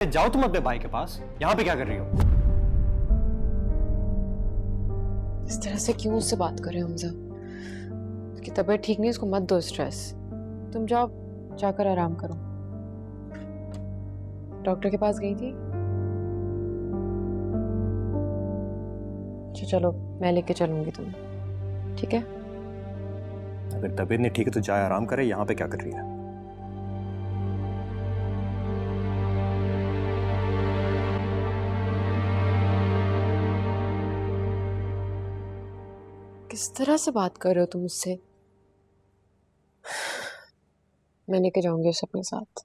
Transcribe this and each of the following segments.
जाओ तुम अपने भाई के पास, यहाँ पे क्या कर रही हो? इस तरह से क्यों उससे बात कर रहे हो हमजा? उसकी तबीयत ठीक नहीं, उसको मत दो स्ट्रेस। तुम जाओ, जाकर आराम करो। डॉक्टर के पास गई थी? अच्छा चलो, मैं लेके चलूंगी तुम्हें, ठीक है? अगर तबीयत नहीं ठीक है तो जाए आराम करे, यहाँ पे क्या कर रही है? किस तरह से बात कर रहे हो तुम मुझसे? मैं लेके जाऊंगी उसे अपने साथ।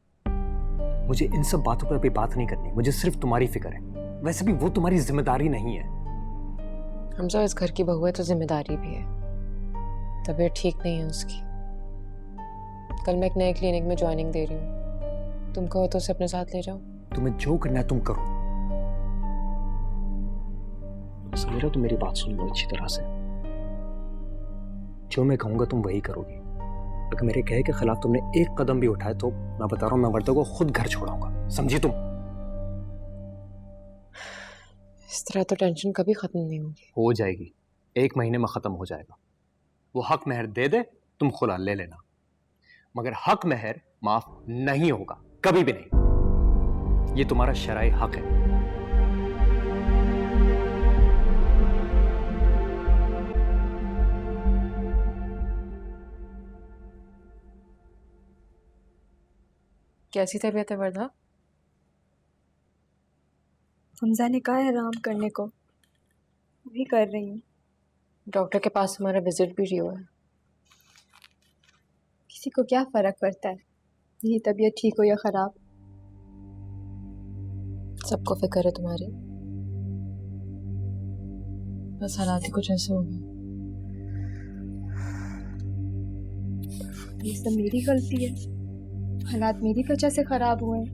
मुझे इन सब बातों पर अभी बात नहीं करनी, मुझे सिर्फ तुम्हारी फिक्र है। वैसे भी वो तुम्हारी जिम्मेदारी नहीं है। हमजा इस घर की बहू है तो जिम्मेदारी भी है। तबीयत ठीक नहीं है उसकी। कल मैं एक नए क्लिनिक में ज्वाइनिंग दे रही हूँ, तुम कहो तो उसे अपने साथ ले जाओ। तुम्हें जो करना है तुम करो। समीरा, तुम मेरी बात सुन लो अच्छी तरह से। जो मैं कहूंगा तुम वही करोगी। अगर मेरे कहे के खिलाफ तुमने एक कदम भी उठाया तो मैं बता रहा हूं, मैं वर्दा को खुद घर छोड़ाऊंगा, समझी तुम? इस तरह तो टेंशन कभी खत्म नहीं होगी। हो जाएगी, 1 महीने में खत्म हो जाएगा। वो हक महर दे दे, तुम खुला ले लेना, मगर हक महर माफ नहीं होगा, कभी भी नहीं। ये तुम्हारा शरई हक है। कैसी तबीयत है वर्दा? हमजा ने कहा है आराम करने को, वही कर रही हूँ। डॉक्टर के पास हमारा विजिट भी हुआ है। किसी को क्या फर्क पड़ता है, यही तबीयत ठीक हो या खराब। सबको फिक्र है तुम्हारी, बस हालात ही कुछ ऐसे हो गए। ये सब मेरी गलती है, हालात मेरी वजह से खराब हुए हैं।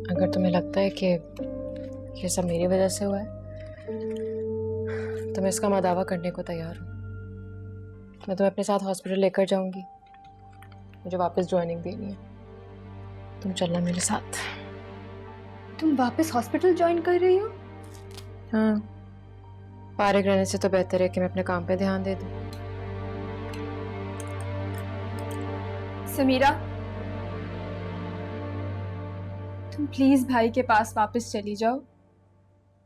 अगर तुम्हें लगता है कि ये सब मेरी वजह से हुआ है तो मैं इसका मदावा करने को तैयार हूँ। मैं तुम्हें अपने साथ हॉस्पिटल लेकर जाऊंगी, मुझे वापस ज्वाइनिंग देनी है। तुम चलना मेरे साथ। तुम वापस हॉस्पिटल ज्वाइन कर रही हो? हाँ, फारिग रहने से तो बेहतर है कि मैं अपने काम पे ध्यान दे दूँ। समीरा, तुम प्लीज भाई के पास वापस चली जाओ।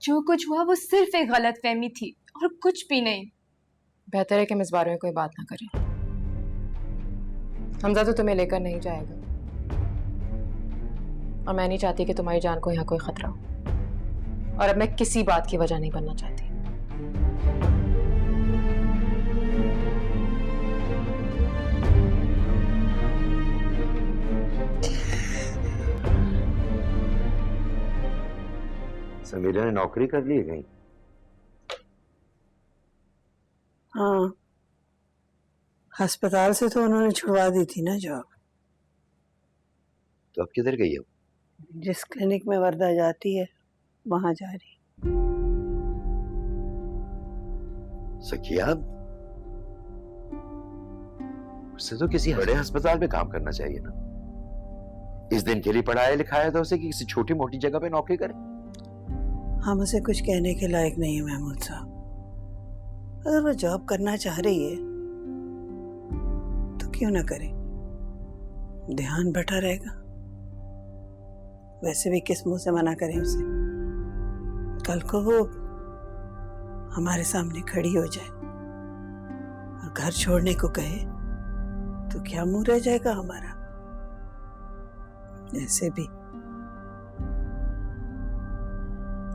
जो कुछ हुआ वो सिर्फ एक गलतफहमी थी और कुछ भी नहीं। बेहतर है कि हम इस बारे में कोई बात ना करें। हमजा तो तुम्हें लेकर नहीं जाएगा और मैं नहीं चाहती कि तुम्हारी जान को यहाँ कोई खतरा हो। और अब मैं किसी बात की वजह नहीं बनना चाहती। समीरा ने नौकरी कर ली है कहीं? हाँ, अस्पताल से तो उन्होंने छुड़वा दी थी ना जॉब। तो अब किधर गई है वो? जिस क्लिनिक में वर्दा जाती है वहां जा रही। सखिया, उसे तो किसी बड़े अस्पताल में काम करना चाहिए ना। इस दिन के लिए पढ़ाया लिखाया था उसे कि किसी छोटी मोटी जगह पे नौकरी करे। हम उसे कुछ कहने के लायक नहीं है महमूद साहब। अगर वो जॉब करना चाह रही है तो क्यों ना करे, ध्यान बटा रहेगा। वैसे भी किस मुंह से मना करें उसे। कल को वो हमारे सामने खड़ी हो जाए और घर छोड़ने को कहे तो क्या मुंह रह जाएगा हमारा। ऐसे भी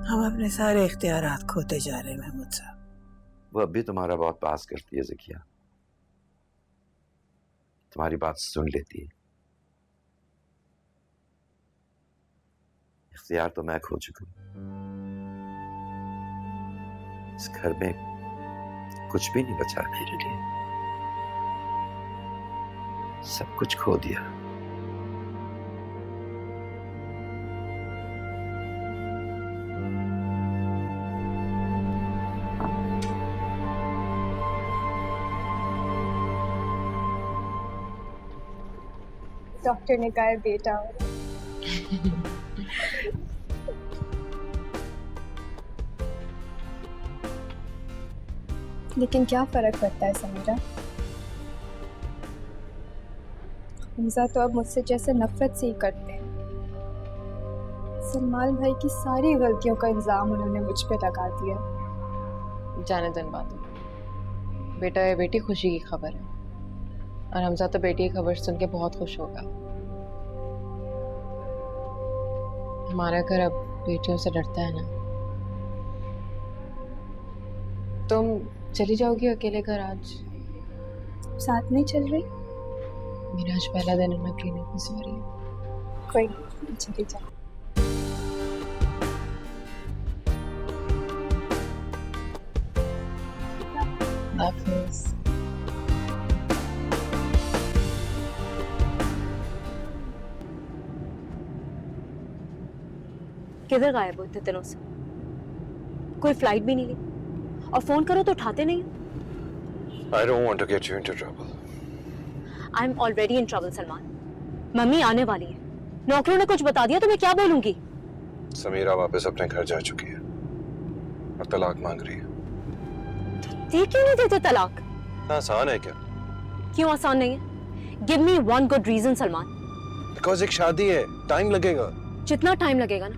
हम अपने सारे इख्तियारात खोते जा रहे हैं महमूद साहब। वो अब भी तुम्हारा बहुत पास करती है ज़किया, तुम्हारी बात सुन लेती है। इख्तियार तो मैं खो चुका हूं। इस घर में कुछ भी नहीं बचा मेरे लिए, सब कुछ खो दिया। डॉक्टर ने कहा है बेटा हो। लेकिन क्या फर्क पड़ता है समीरा, हमजा तो अब मुझसे जैसे नफरत से ही करते हैं। सलमान भाई की सारी गलतियों का इल्जाम उन्होंने मुझ पे लगा दिया। जाने दिन बात, बेटा या बेटी खुशी की खबर है, और हमजा तो बेटी की खबर सुन के बहुत खुश होगा। हमारा घर अब बेटियों से डरता है ना। तुम चली जाओगी अकेले घर आज? साथ नहीं चल रही? मेरा आज पहला दिन है ना क्लिनिक में, सॉरी। कोई नहीं, चली जाओ। हाफिज़। किधर गायब हो इतने दिनों से? कोई फ्लाइट भी नहीं ली, और फोन करो तो उठाते नहीं। I don't want to get you into trouble. I am already in trouble Salman. Mummy आने वाली है, नौकरों ने कुछ बता दिया तो मैं क्या बोलूंगी? समीरा वापस अपने घर जा चुकी है और तलाक मांग रही है। ये क्यों नहीं देते तलाक? इतना आसान है क्या? क्यों आसान नहीं है? Give me one good reason Salman. Because एक शादी है, टाइम लगेगा। जितना टाइम लगेगा ना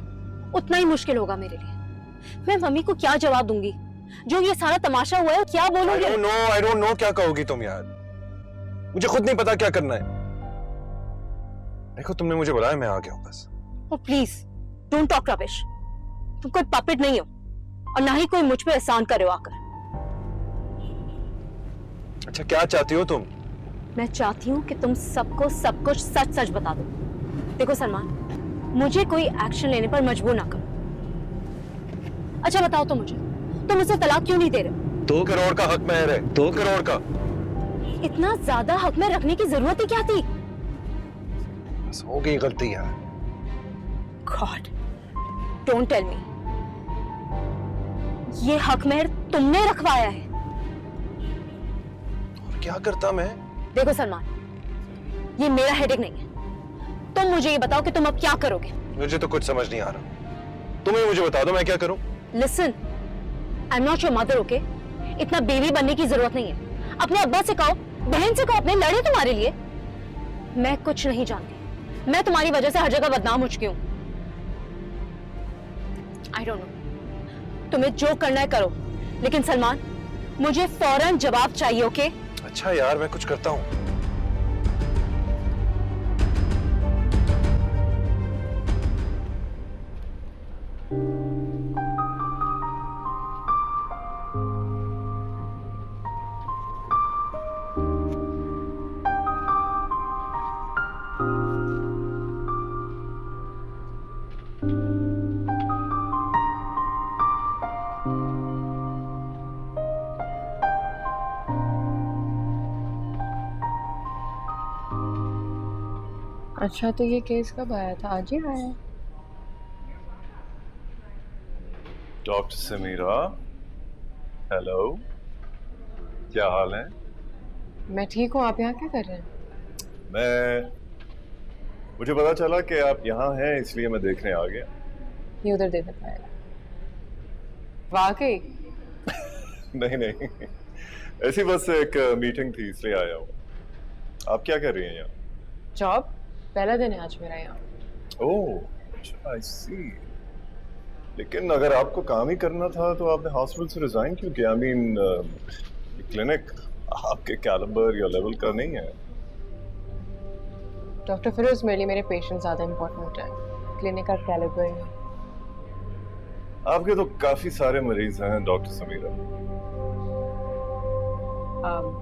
उतना ही मुश्किल होगा मेरे लिए। मैं मम्मी को क्या जवाब दूंगी? जो ये सारा तमाशा हुआ है क्या बोलूंगी? I don't know क्या कहोगी तुम यार। मुझे खुद नहीं पता क्या करना है। देखो तुमने मुझे बुलाया, मैं आ गया हूं बस। Oh please don't talk rubbish. तुम कोई पपेट नहीं हो और ना ही कोई मुझ पे एहसान करे हो आकर। अच्छा क्या चाहती हो तुम? मैं चाहती हूँ कि तुम सबको सब कुछ सच सच बता दो। देखो सलमान, मुझे कोई एक्शन लेने पर मजबूर ना करो। अच्छा बताओ तो मुझे, तुम मुझसे तलाक क्यों नहीं दे रहे? 2 करोड़ का हक महर है, 2 करोड़ का। इतना ज्यादा हक में रखने की जरूरत ही क्या थी? बस हो गई गलती यार। गॉड डोंट टेल मी ये हक मेहर तुमने रखवाया है। और क्या करता मैं? देखो सलमान, ये मेरा हेडेक नहीं है। तुम मुझे ये बताओ कि तुम अब क्या करोगे? मुझे तो कुछ समझ नहीं आ रहा। तुम ही मुझे बता दो मैं क्या करूं। Listen, I am not your mother, okay? इतना बेबी बनने की जरूरत नहीं है। अपने अब्बा से कहो, बहन से कहो, अपने लड़े तुम्हारे लिए। मैं कुछ नहीं जानती, मैं तुम्हारी वजह से हर जगह बदनाम हो चुकी हूं। आई डोंट नो, तुम्हें जो करना है करो, लेकिन सलमान मुझे फौरन जवाब चाहिए, ओके? अच्छा यार मैं कुछ करता हूं। अच्छा तो ये केस कब आया था? आज ही आया? डॉक्टर समीरा, हेलो, क्या हाल है? मैं ठीक हूँ, आप यहाँ क्या कर रहे हैं? मुझे पता चला कि आप यहाँ हैं, इसलिए मैं देखने आ गया। ये उधर दे दे पाएगा। वाकई? नहीं नहीं, ऐसी बस एक मीटिंग थी इसलिए आया हूँ। आप क्या कर रही हैं यहाँ? जॉब? पहला दिन है आज मेरा यहाँ। ओह, अच्छा, आई सी। लेकिन अगर आपको काम ही करना था तो आपने हॉस्पिटल से रिजाइन क्यों किया? आई मीन, क्लिनिक आपके कैलिबर या लेवल का नहीं है। डॉक्टर फिरोज, मेरे लिए मेरे पेशेंट ज्यादा इम्पोर्टेंट है, क्लिनिक का कैलिबर नहीं। आपके तो काफी सारे मरीज हैं doctor Samira.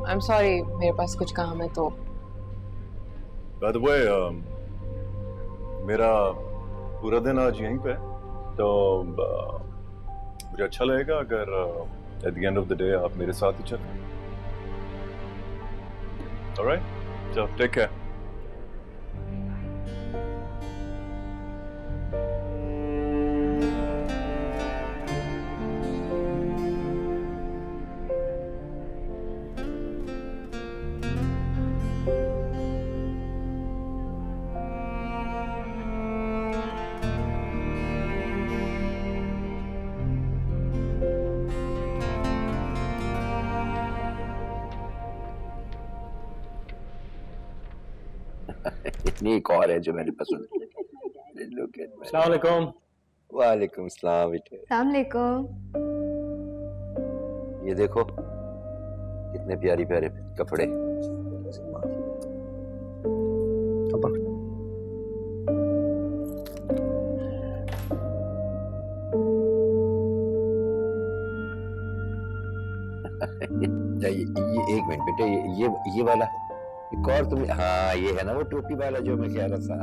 I am sorry, मेरे पास कुछ काम है तो। बाय द वे, मेरा पूरा दिन आज यहीं पे, तो मुझे अच्छा लगेगा अगर at the end of the day आप मेरे साथ ही चलें। ऑलराइट, चलो टेक केयर। इतनी एक और है जो मेरी पसंद है। अस्सलाम वालेकुम। वालेकुम सलाम बेटे। अस्सलाम ये देखो कितने प्यारी प्यारे कपड़े। ये एक मिनट बेटे, ये वाला एक और तुम, हाँ ये है ना वो टोपी वाला जो मैं कह रहा था।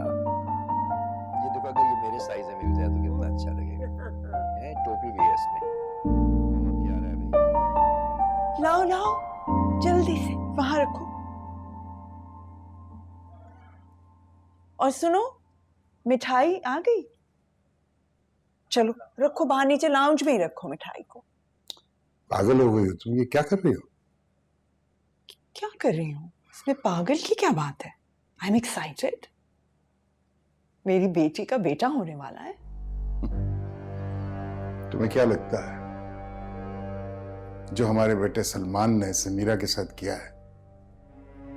ये देखो अगर ये मेरे साइज में मिल जाए तो कितना अच्छा लगेगा। है टोपी भी है इसमें, बहुत प्यारा है भाई। लाओ लाओ जल्दी से वहां रखो। और सुनो, मिठाई आ गई। चलो रखो बाहर, नीचे लाउंज में ही रखो मिठाई को। पागल हो गई हो तुम, ये क्या कर रही हो? क्या कर रही हूँ? इसमें पागल की क्या बात है? I am excited. मेरी बेटी का बेटा होने वाला है। तुम्हें क्या लगता है जो हमारे बेटे सलमान ने समीरा के साथ किया है,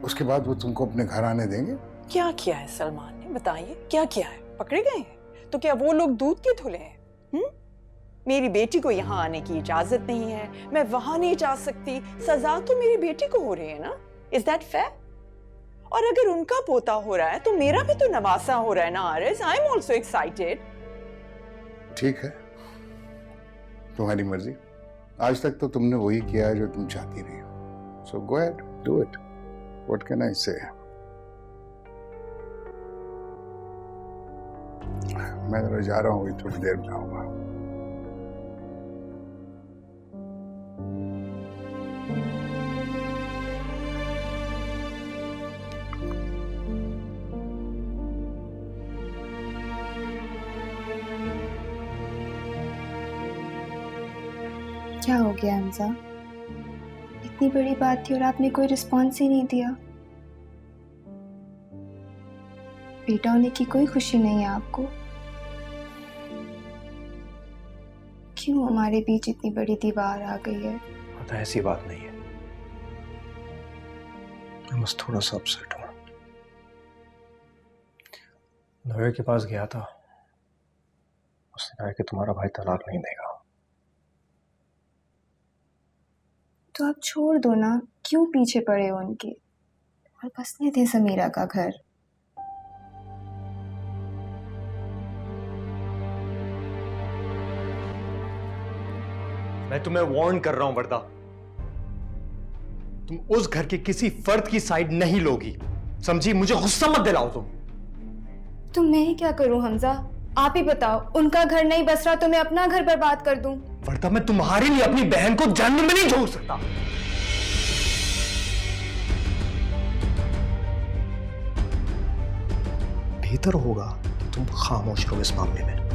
उसके बाद वो तुमको अपने घर आने देंगे? क्या किया है सलमान ने, बताइए क्या किया है? पकड़े गए हैं तो क्या वो लोग दूध के धुले हैं? मेरी बेटी को यहाँ आने की इजाजत नहीं है, मैं वहां नहीं जा सकती। सजा तो मेरी बेटी को हो रही है ना। Is that fair? और अगर उनका पोता हो रहा है तो मेरा भी तो नवासा हो रहा है ना आरिस। I am also excited. ठीक है, तुम्हारी मर्जी। आज तक तो तुमने वही किया है जो तुम चाहती रही हो। So go ahead, do it. What can I say? मैं जरा जा रहा हूँ, थोड़ी देर में आऊंगा। क्या हो गया हमजा? इतनी बड़ी बात थी और आपने कोई रिस्पॉन्स ही नहीं दिया। बेटा होने की कोई खुशी नहीं है आपको? क्यों हमारे बीच इतनी बड़ी दीवार आ गई है? पता है ऐसी बात नहीं है, मैं बस थोड़ा सा अपसेट हूँ। लॉयर के पास गया था, उसने कहा कि तुम्हारा भाई तलाक नहीं देगा। तो आप छोड़ दो ना, क्यों पीछे पड़े हो उनके, और बसने थे समीरा का घर। मैं तुम्हें वार्न कर रहा हूं वर्दा, तुम उस घर के किसी फर्द की साइड नहीं लोगी, समझी? मुझे गुस्सा मत दिलाओ तुम। तो मैं क्या करूं हमजा? आप ही बताओ। उनका घर नहीं बस रहा तो मैं अपना घर बर्बाद कर दूं? वर्दा मैं तुम्हारे लिए अपनी बहन को जहन्नुम में नहीं छोड़ सकता। बेहतर होगा कि तुम खामोश रहो इस मामले में।